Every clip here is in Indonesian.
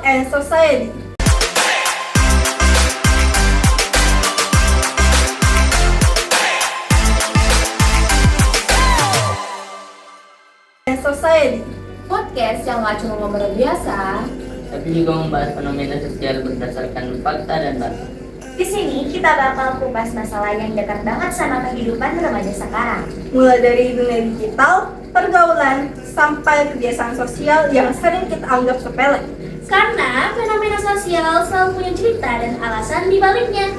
and Society. Society. Podcast yang gak cuma ngobrol biasa, tapi juga membahas fenomena sosial berdasarkan fakta dan data. di sini kita bakal kupas masalah yang dekat banget sama kehidupan remaja sekarang. Mulai dari dunia digital, pergaulan, sampai kebiasaan sosial yang sering kita anggap sepele. Karena fenomena sosial selalu punya cerita dan alasan di baliknya.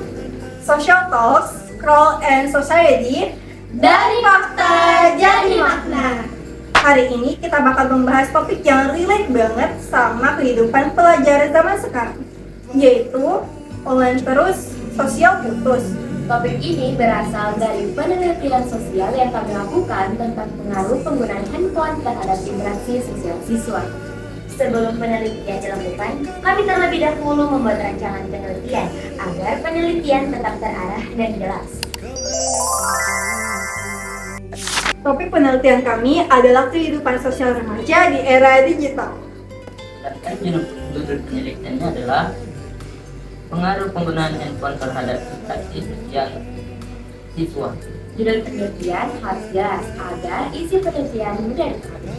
Social Talks, Scroll and Society, Dari fakta jadi makna. Hari ini kita bakal membahas topik yang relate banget sama kehidupan pelajar zaman sekarang, yaitu online terus, sosial putus. Topik ini berasal dari penelitian sosial yang kami lakukan tentang pengaruh penggunaan handphone terhadap interaksi sosial siswa. Sebelum penelitian dilakukan, kami terlebih dahulu membuat rancangan penelitian agar penelitian tetap terarah dan jelas. Topik penelitian kami adalah kehidupan sosial remaja di era digital. Dan judul penelitiannya adalah pengaruh penggunaan handphone terhadap interaksi sosial siswa. Judul penelitian harus jelas agar isi penelitian mudah dipahami.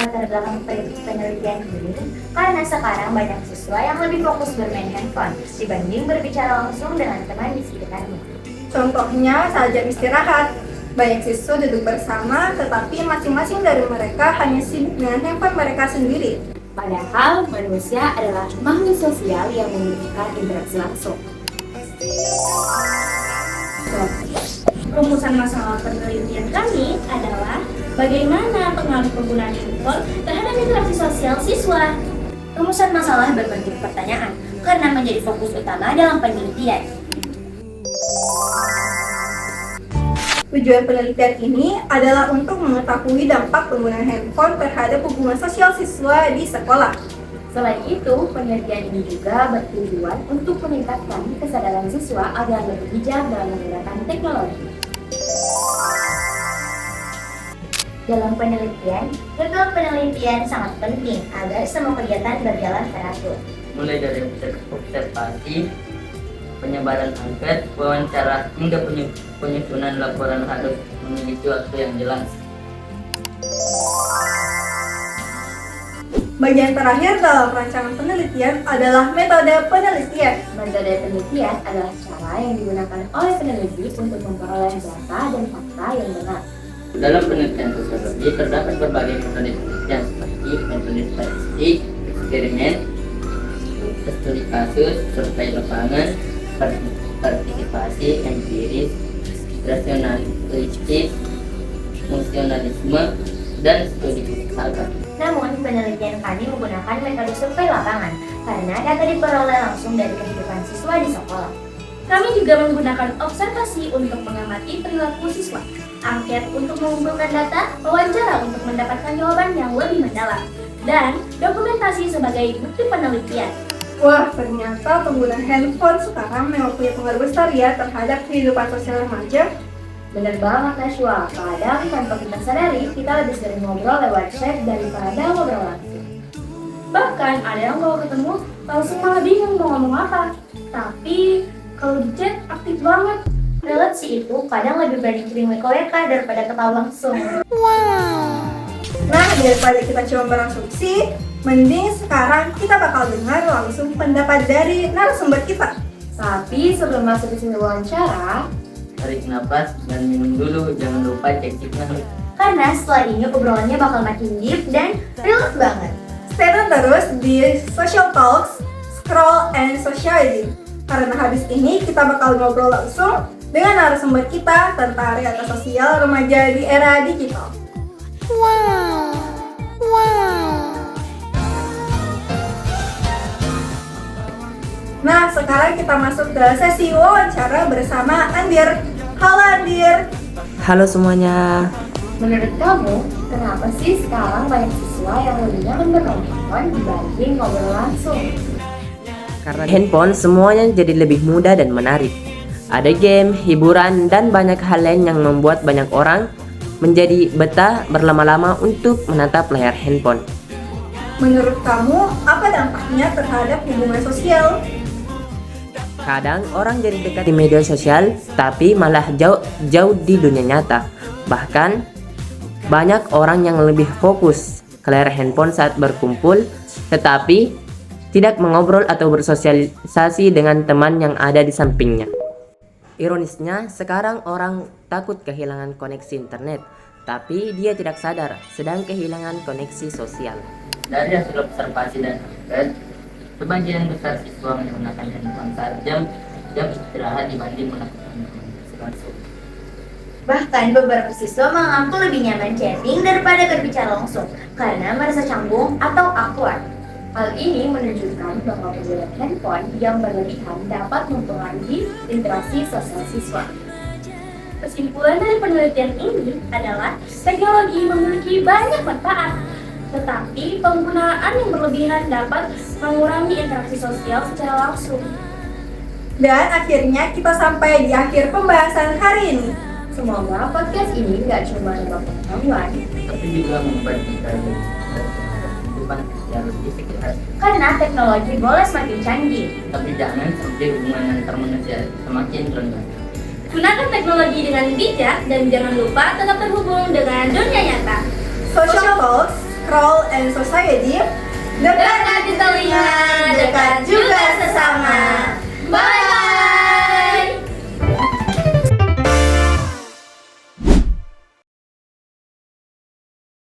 Latar belakang penelitian ini karena sekarang banyak siswa yang lebih fokus bermain handphone dibanding berbicara langsung dengan teman di sekitarnya. Contohnya saat jam istirahat, banyak siswa duduk bersama tetapi masing-masing dari mereka hanya sibuk dengan handphone mereka sendiri. Padahal manusia adalah makhluk sosial yang membutuhkan interaksi langsung. Rumusan masalah penelitian kami adalah bagaimana pengaruh penggunaan handphone terhadap interaksi sosial siswa. Rumusan masalah berbentuk pertanyaan karena menjadi fokus utama dalam penelitian. Tujuan penelitian ini adalah untuk mengetahui dampak penggunaan handphone terhadap hubungan sosial siswa di sekolah. Selain itu, penelitian ini juga bertujuan untuk meningkatkan kesadaran siswa agar lebih bijak dalam menggunakan teknologi. Dalam penelitian, jadwal penelitian sangat penting agar semua kegiatan berjalan teratur. Mulai dari observasi, penyebaran angket, wawancara, hingga penyusunan laporan harus memiliki waktu yang jelas. Bagian terakhir dalam rancangan penelitian adalah metode penelitian. Metode penelitian adalah cara yang digunakan oleh peneliti untuk memperoleh data dan fakta yang benar. Dalam penelitian sosiologi terdapat berbagai metode penelitian seperti metode statistik, eksperimen, studi kasus, survei lapangan, partisipasi, empiris, rasionalistis, fungsionalisme, dan studi fiskal. Namun, penelitian kami menggunakan metode survei lapangan karena data diperoleh langsung dari kehidupan siswa di sekolah. Kami juga menggunakan observasi untuk mengamati perilaku siswa, angket untuk mengumpulkan data, wawancara untuk mendapatkan jawaban yang lebih mendalam, dan dokumentasi sebagai bukti penelitian. Wah, ternyata penggunaan handphone sekarang memang punya pengaruh besar ya terhadap kehidupan sosial remaja. Bener banget Nashwa, kadang tanpa kita sadari, kita lebih sering ngobrol lewat chat daripada ngobrol langsung. Bahkan ada yang kalau ketemu, langsung malah bingung mau ngomong apa. Tapi kalau di chat aktif banget. Relate sih itu, kadang lebih berani kirim WK daripada ketawa langsung. Nah, daripada kita cuma berasumsi, mending sekarang kita bakal dengar langsung pendapat dari narasumber kita. Tapi sebelum masuk ke sini wawancara, Tarik nafas dan minum dulu, jangan lupa cek signal. karena setelah ini obrolannya bakal makin deep dan relate banget. Stay tune terus di Social Talks, Scroll and Society. Karena habis ini kita bakal ngobrol langsung dengan narasumber kita tentang realita sosial remaja di era digital. Nah, sekarang kita masuk ke sesi wawancara bersama Andir. Halo Andir. Halo semuanya. Menurut kamu, kenapa sih sekarang banyak siswa yang lebih nyaman bermain handphone dibanding ngobrol langsung? Karena handphone semuanya jadi lebih mudah dan menarik. Ada game, hiburan, dan banyak hal lain yang membuat banyak orang menjadi betah berlama-lama untuk menatap layar handphone. Menurut kamu, apa dampaknya terhadap hubungan sosial? Kadang orang jadi dekat di media sosial, tapi malah jauh di dunia nyata. Bahkan, banyak orang yang lebih fokus ke layar handphone saat berkumpul, tetapi tidak mengobrol atau bersosialisasi dengan teman yang ada di sampingnya. Ironisnya, sekarang orang takut kehilangan koneksi internet, tapi dia tidak sadar sedang kehilangan koneksi sosial. Dari hasil observasi dan riset, sebagian besar siswa menggunakan handphone saat jam istirahat dibanding melakukan komunikasi langsung. Bahkan beberapa siswa mengaku lebih nyaman chatting daripada berbicara langsung karena merasa canggung atau awkward. Hal ini menunjukkan bahwa penggunaan handphone yang berlebihan dapat mempengaruhi interaksi sosial siswa. Kesimpulan dari penelitian ini adalah teknologi memiliki banyak manfaat, tetapi penggunaan yang berlebihan dapat mengurangi interaksi sosial secara langsung. Dan akhirnya kita sampai di akhir pembahasan hari ini. Semoga podcast ini nggak cuma menambah pengetahuan, Tapi juga membuat kita lebih sadar terhadap kehidupan yang lebih sekitar. karena teknologi boleh semakin canggih. Tapi jangan sampai hubungan antar manusia semakin rendah. Gunakan teknologi dengan bijak dan jangan lupa tetap terhubung dengan dunia nyata. Social Talks, Scroll and Society